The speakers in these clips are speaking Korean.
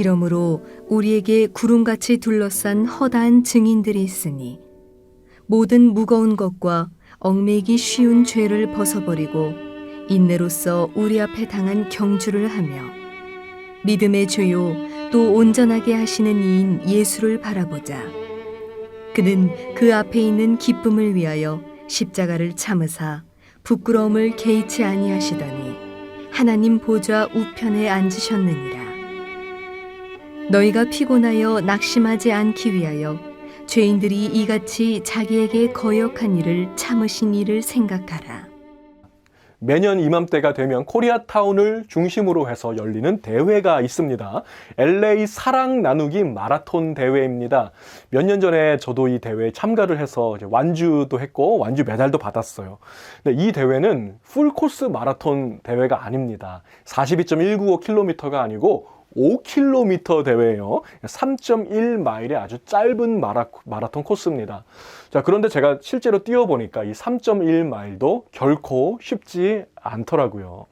이러므로 우리에게 구름같이 둘러싼 허다한 증인들이 있으니 모든 무거운 것과 얽매이기 쉬운 죄를 벗어버리고 인내로써 우리 앞에 당한 경주를 하며 믿음의 주요 또 온전하게 하시는 이인 예수를 바라보자. 그는 그 앞에 있는 기쁨을 위하여 십자가를 참으사 부끄러움을 개의치 아니하시더니 하나님 보좌 우편에 앉으셨느니라. 너희가 피곤하여 낙심하지 않기 위하여 죄인들이 이같이 자기에게 거역한 일을 참으신 일을 생각하라. 매년 이맘때가 되면 코리아타운을 중심으로 해서 열리는 대회가 있습니다. LA 사랑 나누기 마라톤 대회입니다. 몇 년 전에 저도 이 대회에 참가를 해서 완주도 했고 완주 메달도 받았어요. 근데 이 대회는 풀코스 마라톤 대회가 아닙니다. 42.195km가 아니고 5km 대회예요. 3.1마일의 아주 짧은 마라톤 코스입니다. 자, 그런데 제가 실제로 뛰어보니까 이 3.1마일도 결코 쉽지 않더라고요.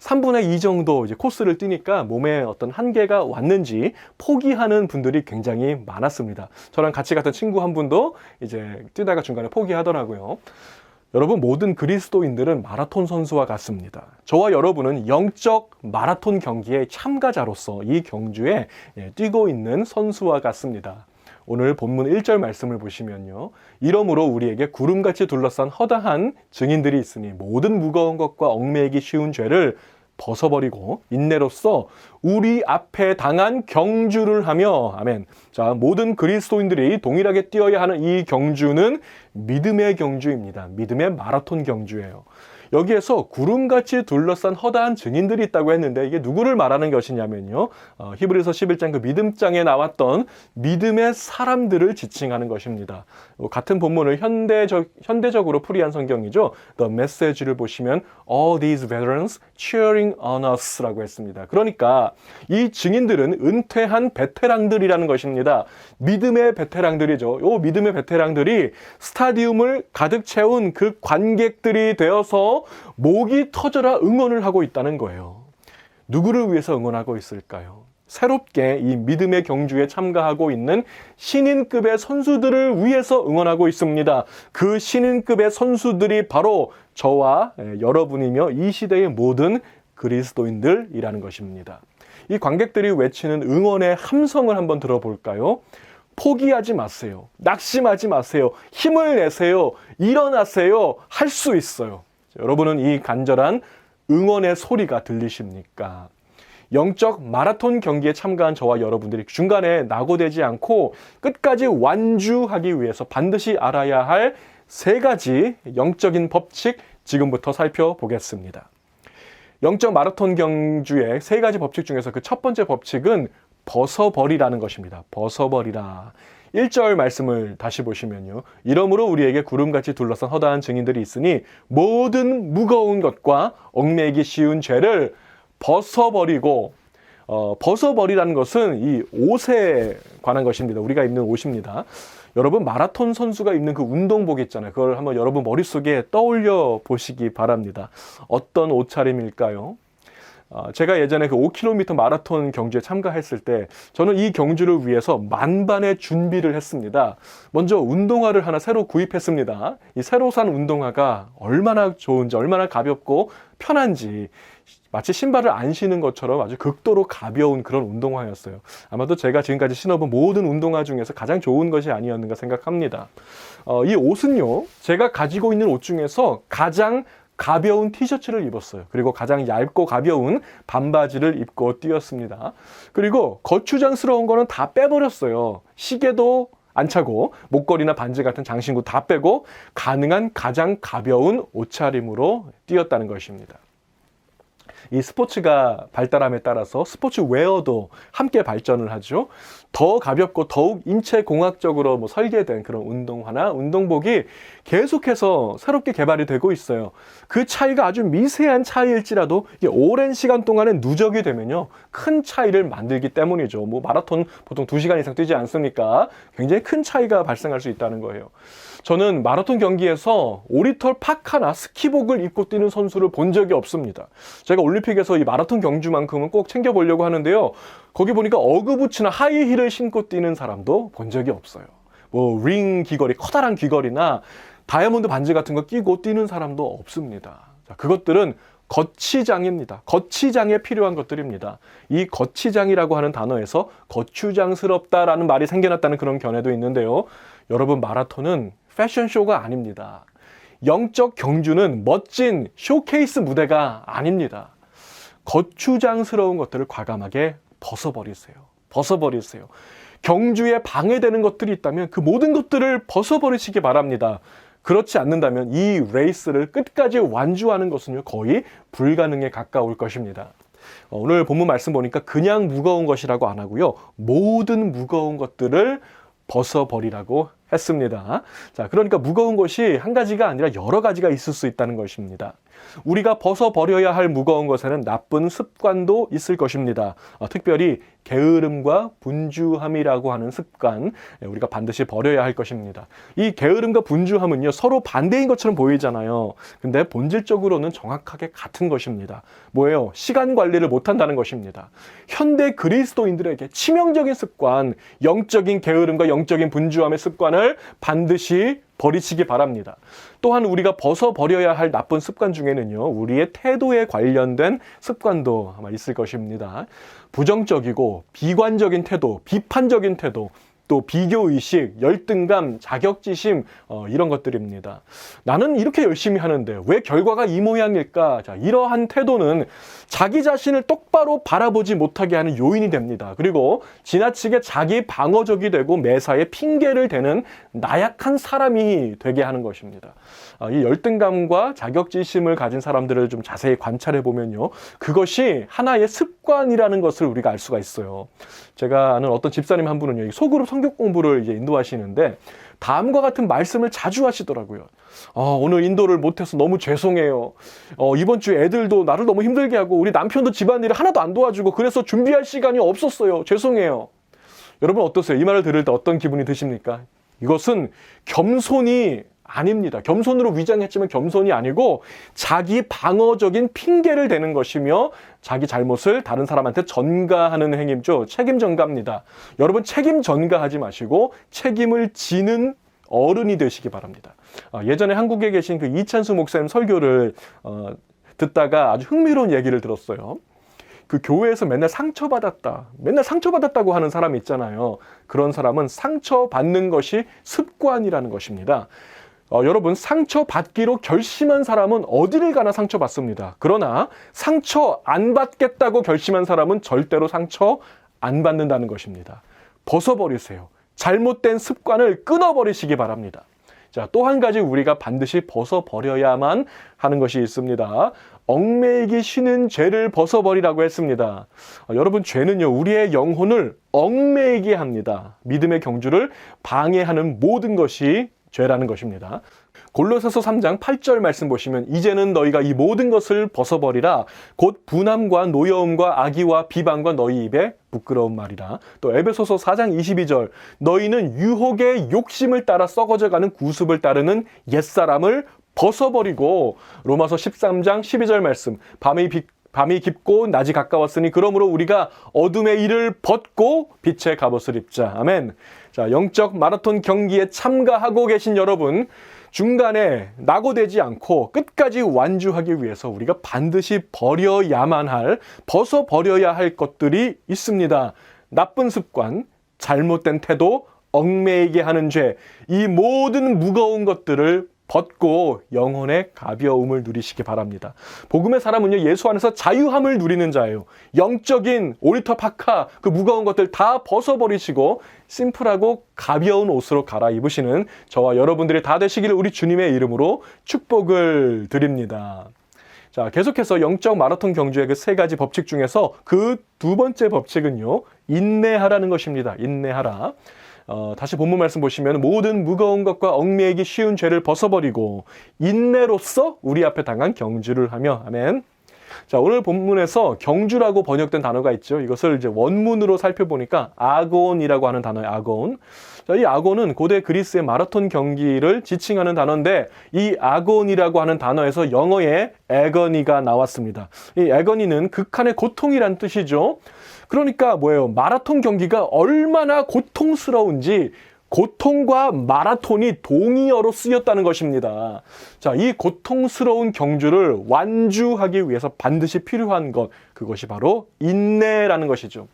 3분의 2 정도 이제 코스를 뛰니까 몸에 어떤 한계가 왔는지 포기하는 분들이 굉장히 많았습니다. 저랑 같이 갔던 친구 한 분도 이제 뛰다가 중간에 포기하더라고요. 여러분, 모든 그리스도인들은 마라톤 선수와 같습니다. 저와 여러분은 영적 마라톤 경기의 참가자로서 이 경주에 뛰고 있는 선수와 같습니다. 오늘 본문 1절 말씀을 보시면요. 이러므로 우리에게 구름같이 둘러싼 허다한 증인들이 있으니 모든 무거운 것과 얽매이기 쉬운 죄를 벗어버리고 인내로써 우리 앞에 당한 경주를 하며, 아멘. 자, 모든 그리스도인들이 동일하게 뛰어야 하는 이 경주는 믿음의 경주입니다. 믿음의 마라톤 경주예요. 여기에서 구름같이 둘러싼 허다한 증인들이 있다고 했는데 이게 누구를 말하는 것이냐면요. 히브리서 11장 그 믿음장에 나왔던 믿음의 사람들을 지칭하는 것입니다. 같은 본문을 현대적으로 풀이한 성경이죠. The Message를 보시면 All these veterans cheering on us 라고 했습니다. 그러니까 이 증인들은 은퇴한 베테랑들이라는 것입니다. 믿음의 베테랑들이죠. 이 믿음의 베테랑들이 스타디움을 가득 채운 그 관객들이 되어서 목이 터져라 응원을 하고 있다는 거예요. 누구를 위해서 응원하고 있을까요? 새롭게 이 믿음의 경주에 참가하고 있는 신인급의 선수들을 위해서 응원하고 있습니다. 그 신인급의 선수들이 바로 저와 여러분이며 이 시대의 모든 그리스도인들이라는 것입니다. 이 관객들이 외치는 응원의 함성을 한번 들어볼까요? 포기하지 마세요. 낙심하지 마세요. 힘을 내세요. 일어나세요. 할 수 있어요. 여러분은 이 간절한 응원의 소리가 들리십니까? 영적 마라톤 경기에 참가한 저와 여러분들이 중간에 낙오되지 않고 끝까지 완주하기 위해서 반드시 알아야 할 3가지 영적인 법칙 지금부터 살펴보겠습니다. 영적 마라톤 경주의 3가지 법칙 중에서 그 첫 번째 법칙은 벗어버리라는 것입니다. 벗어버리라. 1절 말씀을 다시 보시면요. 이러므로 우리에게 구름같이 둘러싼 허다한 증인들이 있으니 모든 무거운 것과 얽매이기 쉬운 죄를 벗어버리고, 벗어버리라는 것은 이 옷에 관한 것입니다. 우리가 입는 옷입니다. 여러분, 마라톤 선수가 입는 그 운동복 있잖아요. 그걸 한번 여러분 머릿속에 떠올려 보시기 바랍니다. 어떤 옷차림일까요? 제가 예전에 그 5km 마라톤 경주에 참가했을 때 저는 이 경주를 위해서 만반의 준비를 했습니다. 먼저 운동화를 하나 새로 구입했습니다. 이 새로 산 운동화가 얼마나 좋은지, 얼마나 가볍고 편한지, 마치 신발을 안 신은 것처럼 아주 극도로 가벼운 그런 운동화였어요. 아마도 제가 지금까지 신어본 모든 운동화 중에서 가장 좋은 것이 아니었는가 생각합니다. 이 옷은요, 제가 가지고 있는 옷 중에서 가장 가벼운 티셔츠를 입었어요. 그리고 가장 얇고 가벼운 반바지를 입고 뛰었습니다. 그리고 거추장스러운 거는 다 빼버렸어요. 시계도 안 차고 목걸이나 반지 같은 장신구 다 빼고 가능한 가장 가벼운 옷차림으로 뛰었다는 것입니다. 이 스포츠가 발달함에 따라서 스포츠 웨어도 함께 발전을 하죠. 더 가볍고 더욱 인체공학적으로 설계된 그런 운동화나 운동복이 계속해서 새롭게 개발이 되고 있어요. 그 차이가 아주 미세한 차이일지라도 이게 오랜 시간 동안에 누적이 되면요, 큰 차이를 만들기 때문이죠. 뭐 마라톤 보통 2시간 이상 뛰지 않습니까? 굉장히 큰 차이가 발생할 수 있다는 거예요. 저는 마라톤 경기에서 오리털 파카나 스키복을 입고 뛰는 선수를 본 적이 없습니다. 제가 제가 올림픽에서 이 마라톤 경주만큼은 꼭 챙겨보려고 하는데요. 거기 보니까 어그부츠나 하이힐을 신고 뛰는 사람도 본 적이 없어요. 뭐 링 귀걸이, 커다란 귀걸이나 다이아몬드 반지 같은 거 끼고 뛰는 사람도 없습니다. 자, 그것들은 거치장입니다. 거치장에 필요한 것들입니다. 이 거치장이라고 하는 단어에서 거추장스럽다라는 말이 생겨났다는 그런 견해도 있는데요. 여러분, 마라톤은 패션쇼가 아닙니다. 영적 경주는 멋진 쇼케이스 무대가 아닙니다. 거추장스러운 것들을 과감하게 벗어버리세요. 벗어버리세요. 경주에 방해되는 것들이 있다면 그 모든 것들을 벗어버리시기 바랍니다. 그렇지 않는다면 이 레이스를 끝까지 완주하는 것은 거의 불가능에 가까울 것입니다. 오늘 본문 말씀 보니까 그냥 무거운 것이라고 안 하고요. 모든 무거운 것들을 벗어버리라고 했습니다. 자, 그러니까 무거운 것이 한 가지가 아니라 여러 가지가 있을 수 있다는 것입니다. 우리가 벗어버려야 할 무거운 것에는 나쁜 습관도 있을 것입니다. 특별히 게으름과 분주함이라고 하는 습관, 우리가 반드시 버려야 할 것입니다. 이 게으름과 분주함은요, 서로 반대인 것처럼 보이잖아요. 근데 본질적으로는 정확하게 같은 것입니다. 뭐예요? 시간 관리를 못한다는 것입니다. 현대 그리스도인들에게 치명적인 습관, 영적인 게으름과 영적인 분주함의 습관을 반드시 버리시기 바랍니다. 또한 우리가 벗어버려야 할 나쁜 습관 중에는요, 우리의 태도에 관련된 습관도 아마 있을 것입니다. 부정적이고 비관적인 태도, 비판적인 태도, 또 비교의식, 열등감, 자격지심, 이런 것들입니다. 나는 이렇게 열심히 하는데 왜 결과가 이 모양일까? 자, 이러한 태도는 자기 자신을 똑바로 바라보지 못하게 하는 요인이 됩니다. 그리고 지나치게 자기 방어적이 되고 매사에 핑계를 대는 나약한 사람이 되게 하는 것입니다. 이 열등감과 자격지심을 가진 사람들을 좀 자세히 관찰해 보면요, 그것이 하나의 습관이라는 것을 우리가 알 수가 있어요. 제가 아는 어떤 집사님 한 분은요, 소그룹 성경 공부를 이제 인도하시는데 다음과 같은 말씀을 자주 하시더라고요. 오늘 인도를 못해서 너무 죄송해요. 이번 주에 애들도 나를 너무 힘들게 하고 우리 남편도 집안일을 하나도 안 도와주고 그래서 준비할 시간이 없었어요. 죄송해요. 여러분 어떠세요? 이 말을 들을 때 어떤 기분이 드십니까? 이것은 겸손이 아닙니다. 겸손으로 위장했지만 겸손이 아니고 자기 방어적인 핑계를 대는 것이며 자기 잘못을 다른 사람한테 전가하는 행위죠. 책임 전가입니다. 여러분 책임 전가하지 마시고 책임을 지는 어른이 되시기 바랍니다. 예전에 한국에 계신 그 이찬수 목사님 설교를 듣다가 아주 흥미로운 얘기를 들었어요. 그 교회에서 맨날 상처받았다고 하는 사람이 있잖아요. 그런 사람은 상처받는 것이 습관이라는 것입니다. 여러분, 상처받기로 결심한 사람은 어디를 가나 상처받습니다. 그러나 상처 안 받겠다고 결심한 사람은 절대로 상처 안 받는다는 것입니다. 벗어버리세요. 잘못된 습관을 끊어버리시기 바랍니다. 자, 또 한 가지 우리가 반드시 벗어버려야만 하는 것이 있습니다. 얽매이기 쉬는 죄를 벗어버리라고 했습니다. 여러분, 죄는요, 우리의 영혼을 얽매이게 합니다. 믿음의 경주를 방해하는 모든 것이 죄라는 것입니다. 골로새서 3장 8절 말씀 보시면 이제는 너희가 이 모든 것을 벗어버리라. 곧 분함과 노여움과 악의와 비방과 너희 입에 부끄러운 말이라. 또 에베소서 4장 22절 너희는 유혹의 욕심을 따라 썩어져가는 구습을 따르는 옛사람을 벗어버리고. 로마서 13장 12절 말씀 밤이 깊고 낮이 가까웠으니 그러므로 우리가 어둠의 일을 벗고 빛의 갑옷을 입자. 아멘. 자, 영적 마라톤 경기에 참가하고 계신 여러분, 중간에 낙오되지 않고 끝까지 완주하기 위해서 우리가 반드시 벗어버려야 할 것들이 있습니다. 나쁜 습관, 잘못된 태도, 얽매이게 하는 죄, 이 모든 무거운 것들을 벗고 영혼의 가벼움을 누리시기 바랍니다. 복음의 사람은요, 예수 안에서 자유함을 누리는 자예요. 영적인 오리터 파카, 그 무거운 것들 다 벗어버리시고 심플하고 가벼운 옷으로 갈아입으시는 저와 여러분들이 다 되시기를 우리 주님의 이름으로 축복을 드립니다. 자, 계속해서 영적 마라톤 경주의 그 세 가지 법칙 중에서 그 두 번째 법칙은요, 인내하라는 것입니다. 인내하라. 다시 본문 말씀 보시면 모든 무거운 것과 얽매이기 쉬운 죄를 벗어버리고 인내로써 우리 앞에 당한 경주를 하며. 아멘. 자, 오늘 본문에서 경주라고 번역된 단어가 있죠. 이것을 이제 원문으로 살펴보니까 아곤이라고 하는 단어예요. 아곤. 자, 이 아곤은 고대 그리스의 마라톤 경기를 지칭하는 단어인데 이 아곤이라고 하는 단어에서 영어의 애거니가 나왔습니다. 이 애거니는 극한의 고통이란 뜻이죠. 그러니까 뭐예요? 마라톤 경기가 얼마나 고통스러운지 고통과 마라톤이 동의어로 쓰였다는 것입니다. 자, 이 고통스러운 경주를 완주하기 위해서 반드시 필요한 것, 그것이 바로 인내라는 것이죠.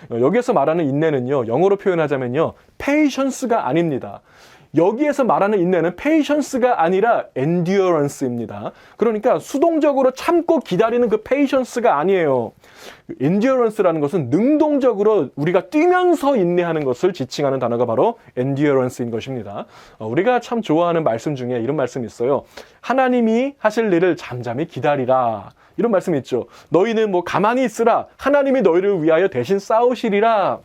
여기에서 말하는 인내는요, 영어로 표현하자면요, patience가 아닙니다. 여기에서 말하는 인내는 patience가 아니라 endurance입니다. 그러니까 수동적으로 참고 기다리는 그 patience가 아니에요. endurance라는 것은 능동적으로 우리가 뛰면서 인내하는 것을 지칭하는 단어가 바로 endurance인 것입니다. 우리가 참 좋아하는 말씀 중에 이런 말씀이 있어요. 하나님이 하실 일을 잠잠히 기다리라. 이런 말씀이 있죠. 너희는 뭐 가만히 있으라. 하나님이 너희를 위하여 대신 싸우시리라.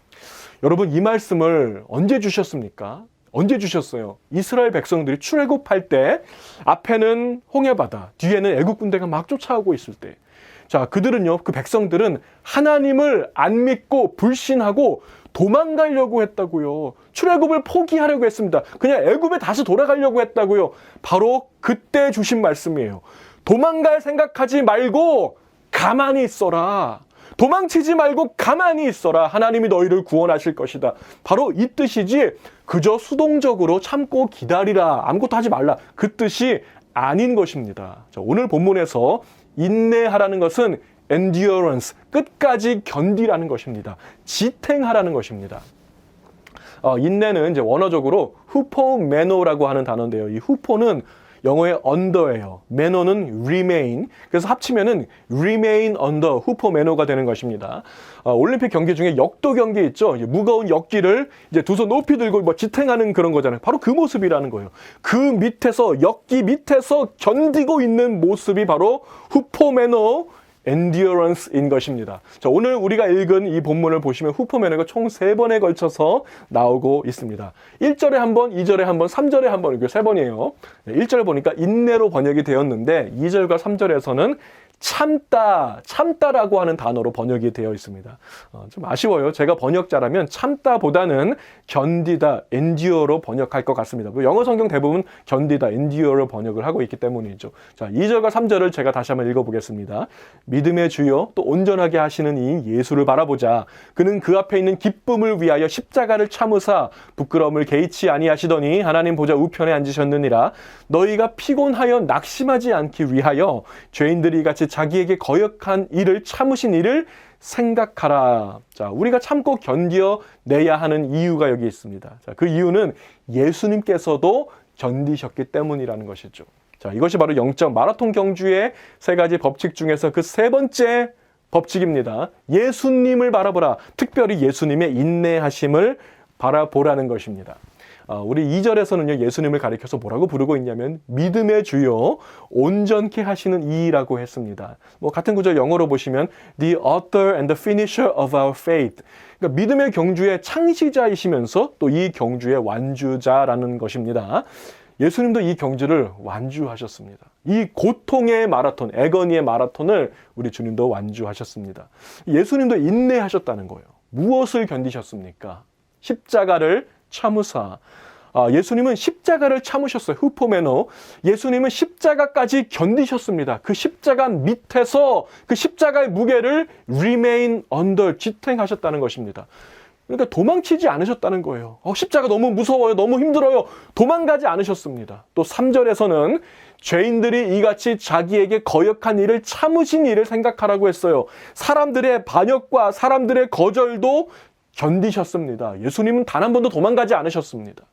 여러분, 이 말씀을 언제 주셨습니까? 언제 주셨어요? 이스라엘 백성들이 출애굽할 때 앞에는 홍해바다, 뒤에는 애국 군대가 막 쫓아오고 있을 때, 자, 그들은요, 그 백성들은 하나님을 안 믿고 불신하고 도망가려고 했다고요. 출애굽을 포기하려고 했습니다. 그냥 애굽에 다시 돌아가려고 했다고요. 바로 그때 주신 말씀이에요. 도망갈 생각하지 말고 가만히 있어라. 도망치지 말고 가만히 있어라. 하나님이 너희를 구원하실 것이다. 바로 이 뜻이지 그저 수동적으로 참고 기다리라. 아무것도 하지 말라. 그 뜻이 아닌 것입니다. 자, 오늘 본문에서 인내하라는 것은 endurance, 끝까지 견디라는 것입니다. 지탱하라는 것입니다. 인내는 이제 원어적으로 후포메노라고 하는 단어인데요. 이 후포는 영어의 under예요. 매너는 remain. 그래서 합치면은 remain under, 후포매너가 되는 것입니다. 올림픽 경기 중에 역도 경기 있죠. 무거운 역기를 이제 두 손 높이 들고 뭐 지탱하는 그런 거잖아요. 바로 그 모습이라는 거예요. 그 밑에서, 역기 밑에서 견디고 있는 모습이 바로 후포매너, endurance인 것입니다. 자, 오늘 우리가 읽은 이 본문을 보시면 후포매너가 총 3번에 걸쳐서 나오고 있습니다. 1절에 한 번, 2절에 한 번, 3절에 한 번, 이게 3번이에요. 1절을 보니까 인내로 번역이 되었는데 2절과 3절에서는 참다라고 하는 단어로 번역이 되어 있습니다. 좀 아쉬워요. 제가 번역자라면 참다보다는 견디다, endure로 번역할 것 같습니다. 영어 성경 대부분 견디다, endure로 번역을 하고 있기 때문이죠. 자, 2절과 3절을 제가 다시 한번 읽어보겠습니다. 믿음의 주여, 또 온전하게 하시는 이 예수를 바라보자. 그는 그 앞에 있는 기쁨을 위하여 십자가를 참으사 부끄러움을 개의치 아니하시더니 하나님 보좌 우편에 앉으셨느니라. 너희가 피곤하여 낙심하지 않기 위하여 죄인들이 같이 자기에게 거역한 일을 참으신 일을 생각하라. 자, 우리가 참고 견뎌내야 하는 이유가 여기 있습니다. 자, 그 이유는 예수님께서도 견디셨기 때문이라는 것이죠. 자, 이것이 바로 영적 마라톤 경주의 3가지 법칙 중에서 그 3번째 법칙입니다. 예수님을 바라보라. 특별히 예수님의 인내하심을 바라보라는 것입니다. 우리 2절에서는요, 예수님을 가리켜서 뭐라고 부르고 있냐면 믿음의 주요, 온전케 하시는 이라고 했습니다. 같은 구절 영어로 보시면 the author and the finisher of our faith. 그러니까 믿음의 경주의 창시자이시면서 또 이 경주의 완주자라는 것입니다. 예수님도 이 경주를 완주하셨습니다. 이 고통의 마라톤, 애거니의 마라톤을 우리 주님도 완주하셨습니다. 예수님도 인내하셨다는 거예요. 무엇을 견디셨습니까? 십자가를 참으사. 예수님은 십자가를 참으셨어요. 후포매너. 예수님은 십자가까지 견디셨습니다. 그 십자가 밑에서 그 십자가의 무게를 remain under, 지탱하셨다는 것입니다. 그러니까 도망치지 않으셨다는 거예요. 십자가 너무 무서워요. 너무 힘들어요. 도망가지 않으셨습니다. 또 3절에서는 죄인들이 이같이 자기에게 거역한 일을 참으신 일을 생각하라고 했어요. 사람들의 반역과 사람들의 거절도 견디셨습니다. 예수님은 단 한 번도 도망가지 않으셨습니다.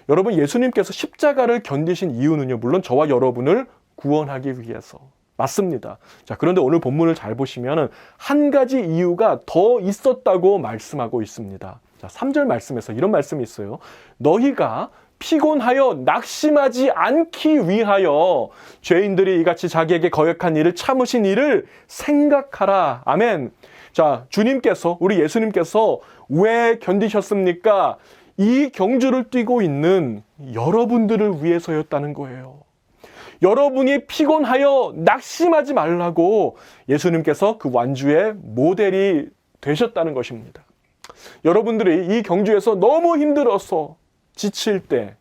여러분, 예수님께서 십자가를 견디신 이유는요, 물론 저와 여러분을 구원하기 위해서 맞습니다. 자, 그런데 오늘 본문을 잘 보시면 한 가지 이유가 더 있었다고 말씀하고 있습니다. 자, 3절 말씀에서 이런 말씀이 있어요. 너희가 피곤하여 낙심하지 않기 위하여 죄인들이 이같이 자기에게 거역한 일을 참으신 일을 생각하라. 아멘. 자, 주님께서, 우리 예수님께서 왜 견디셨습니까? 이 경주를 뛰고 있는 여러분들을 위해서였다는 거예요. 여러분이 피곤하여 낙심하지 말라고 예수님께서 그 완주의 모델이 되셨다는 것입니다. 여러분들이 이 경주에서 너무 힘들어서 지칠 때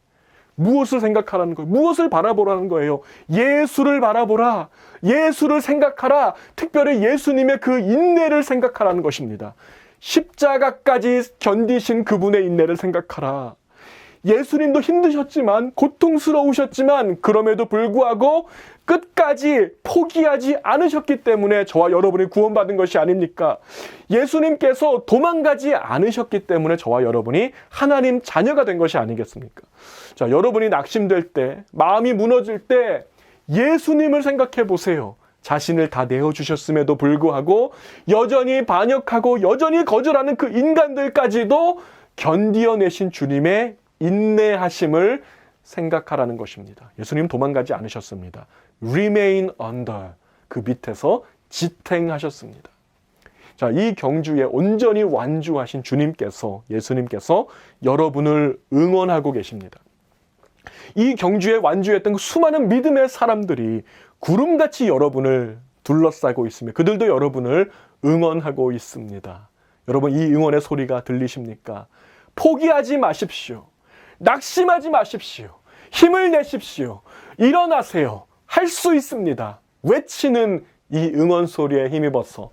무엇을 생각하라는 거예요? 무엇을 바라보라는 거예요? 예수를 바라보라. 예수를 생각하라. 특별히 예수님의 그 인내를 생각하라는 것입니다. 십자가까지 견디신 그분의 인내를 생각하라. 예수님도 힘드셨지만, 고통스러우셨지만, 그럼에도 불구하고 끝까지 포기하지 않으셨기 때문에 저와 여러분이 구원받은 것이 아닙니까? 예수님께서 도망가지 않으셨기 때문에 저와 여러분이 하나님 자녀가 된 것이 아니겠습니까? 자, 여러분이 낙심될 때, 마음이 무너질 때 예수님을 생각해 보세요. 자신을 다 내어주셨음에도 불구하고 여전히 반역하고 여전히 거절하는 그 인간들까지도 견디어내신 주님의 인내하심을 생각하라는 것입니다. 예수님 도망가지 않으셨습니다. Remain under, 그 밑에서 지탱하셨습니다. 자, 이 경주에 온전히 완주하신 주님께서, 예수님께서 여러분을 응원하고 계십니다. 이 경주에 완주했던 그 수많은 믿음의 사람들이 구름같이 여러분을 둘러싸고 있으며 그들도 여러분을 응원하고 있습니다. 여러분, 이 응원의 소리가 들리십니까? 포기하지 마십시오. 낙심하지 마십시오. 힘을 내십시오. 일어나세요. 할 수 있습니다. 외치는 이 응원 소리에 힘입어서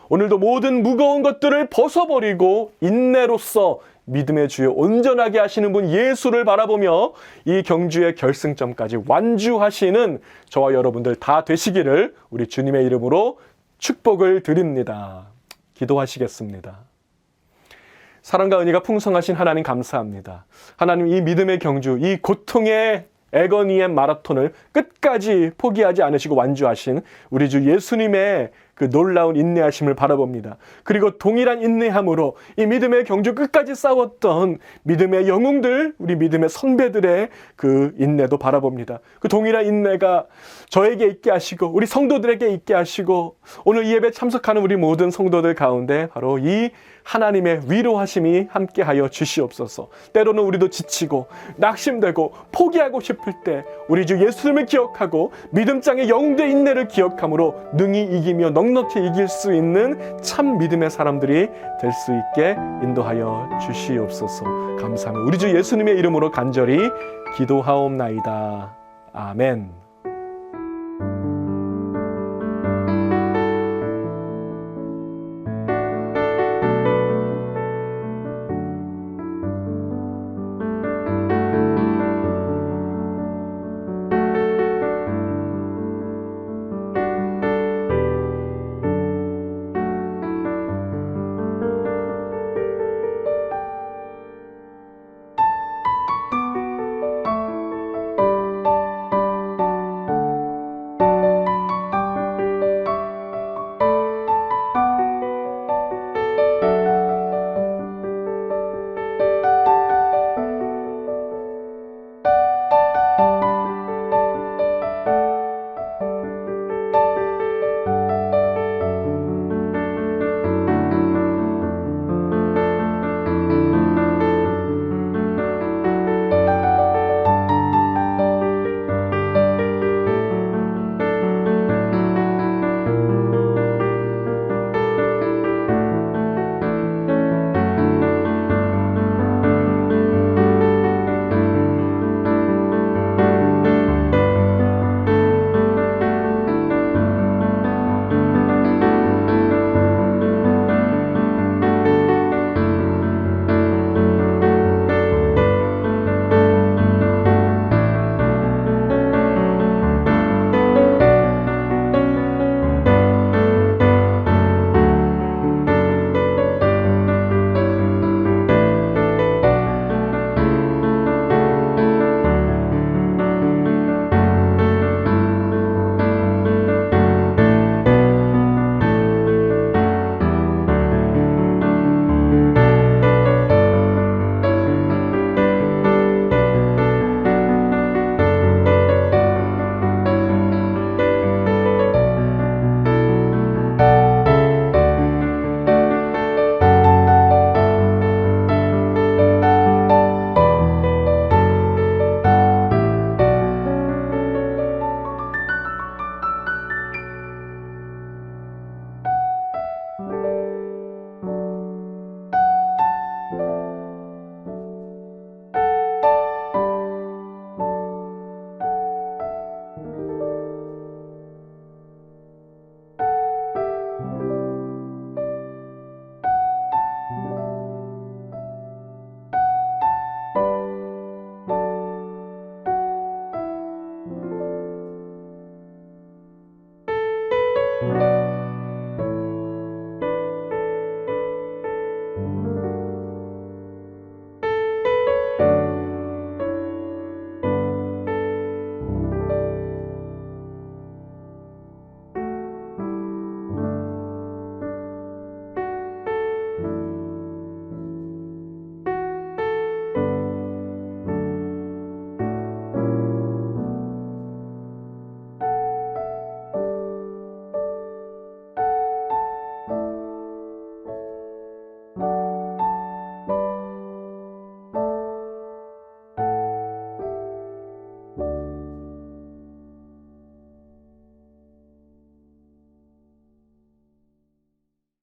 오늘도 모든 무거운 것들을 벗어버리고 인내로서 믿음의 주에 온전하게 하시는 분 예수를 바라보며 이 경주의 결승점까지 완주하시는 저와 여러분들 다 되시기를 우리 주님의 이름으로 축복을 드립니다. 기도하시겠습니다. 사랑과 은혜가 풍성하신 하나님 감사합니다. 하나님, 이 믿음의 경주, 이 고통의 애거니의 마라톤을 끝까지 포기하지 않으시고 완주하신 우리 주 예수님의 그 놀라운 인내하심을 바라봅니다. 그리고 동일한 인내함으로 이 믿음의 경주 끝까지 싸웠던 믿음의 영웅들, 우리 믿음의 선배들의 그 인내도 바라봅니다. 그 동일한 인내가 저에게 있게 하시고 우리 성도들에게 있게 하시고 오늘 이 예배 참석하는 우리 모든 성도들 가운데 바로 이 하나님의 위로하심이 함께하여 주시옵소서. 때로는 우리도 지치고 낙심되고 포기하고 싶을 때 우리 주 예수님을 기억하고 믿음장의 영웅들의 인내를 기억함으로 능히 이기며 넉넉히 이길 수 있는 참 믿음의 사람들이 될 수 있게 인도하여 주시옵소서. 감사합니다. 우리 주 예수님의 이름으로 간절히 기도하옵나이다. 아멘.